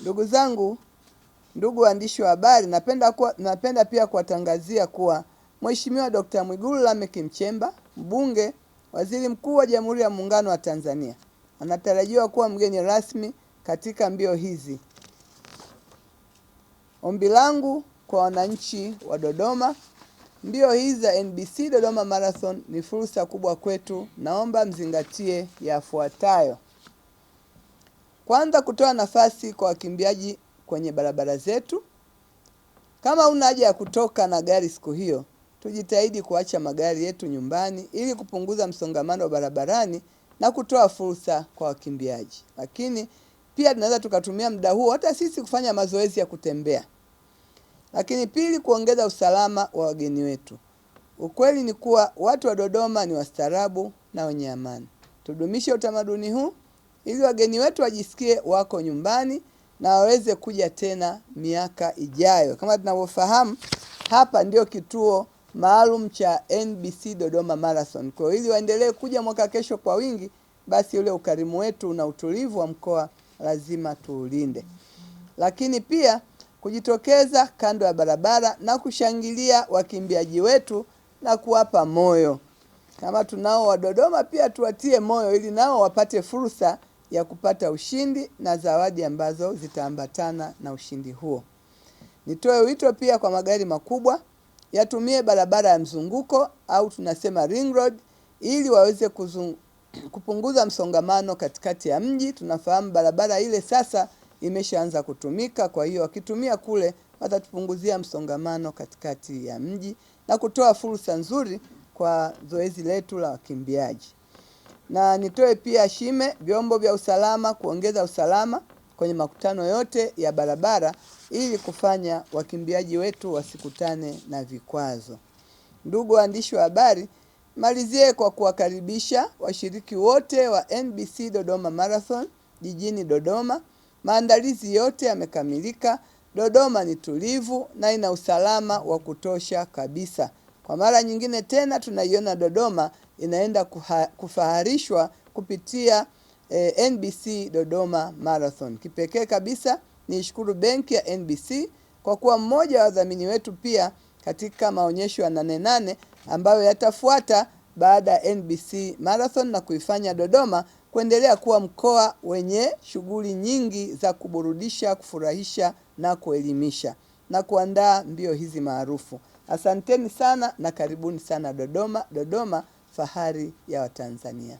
Ndugu zangu, ndugu waandishi wa habari, napenda pia kuwatangazia kuwa Mheshimiwa Dr. Mwigulu Lameck Nchemba, mbunge, Waziri Mkuu wa Jamhuri ya Muungano wa Tanzania, anatarajiwa kuwa mgeni rasmi katika mbio hizi. Ombi langu kwa wananchi wa Dodoma, mbio hizi za NBC Dodoma Marathon ni fursa kubwa kwetu. Naomba mzingatie yafuatayo. Kwanza, kutoa nafasi kwa wakimbiaji kwenye barabara zetu. Kama una haja ya kutoka na gari siku hiyo, tujitahidi kuacha magari yetu nyumbani ili kupunguza msongamano wa barabarani na kutoa fursa kwa wakimbiaji. Lakini pia tunaweza tukatumia muda huo hata sisi kufanya mazoezi ya kutembea. Lakini pili, kuongeza usalama wa wageni wetu. Ukweli ni kuwa watu wa Dodoma ni wastaarabu na wenye amani. Tudumishe utamaduni huu ili wageni wetu wajisikie wako nyumbani na waweze kuja tena miaka ijayo. Kama tunavyofahamu, hapa ndio kituo maalum cha NBC Dodoma Marathon. Kwa hiyo ili waendelee kuja mwaka kesho kwa wingi, basi ule ukarimu wetu na utulivu wa mkoa lazima tuulinde. Lakini pia kujitokeza kando ya barabara na kushangilia wakimbiaji wetu na kuwapa moyo. Kama tunao wa Dodoma, pia tuwatie moyo ili nao wapate fursa ya kupata ushindi na zawadi ambazo zitaambatana na ushindi huo. Nitoe wito pia kwa magari makubwa yatumie barabara ya mzunguko au tunasema ring road ili waweze kupunguza msongamano katikati ya mji. Tunafahamu barabara ile sasa imeshaanza kutumika, kwa hiyo wakitumia kule watatupunguzia msongamano katikati ya mji na kutoa fursa nzuri kwa zoezi letu la wakimbiaji. Na nitoe pia shime vyombo vya usalama kuongeza usalama kwenye makutano yote ya barabara ili kufanya wakimbiaji wetu wasikutane na vikwazo. Ndugu waandishi wa habari, malizie kwa kuwakaribisha washiriki wote wa NBC Dodoma Marathon jijini Dodoma. Maandalizi yote yamekamilika. Dodoma ni tulivu na ina usalama wa kutosha kabisa. Kwa mara nyingine tena tunaiona Dodoma inaenda kufaharishwa kupitia NBC Dodoma Marathon. Kipekee kabisa niishukuru benki ya NBC kwa kuwa mmoja wa wadhamini wetu pia katika maonyesho ya 88 ambayo yatafuata baada ya NBC Marathon na kuifanya Dodoma kuendelea kuwa mkoa wenye shughuli nyingi za kuburudisha, kufurahisha na kuelimisha na kuandaa mbio hizi maarufu. Asanteni sana na karibuni sana Dodoma. Dodoma, fahari ya Watanzania.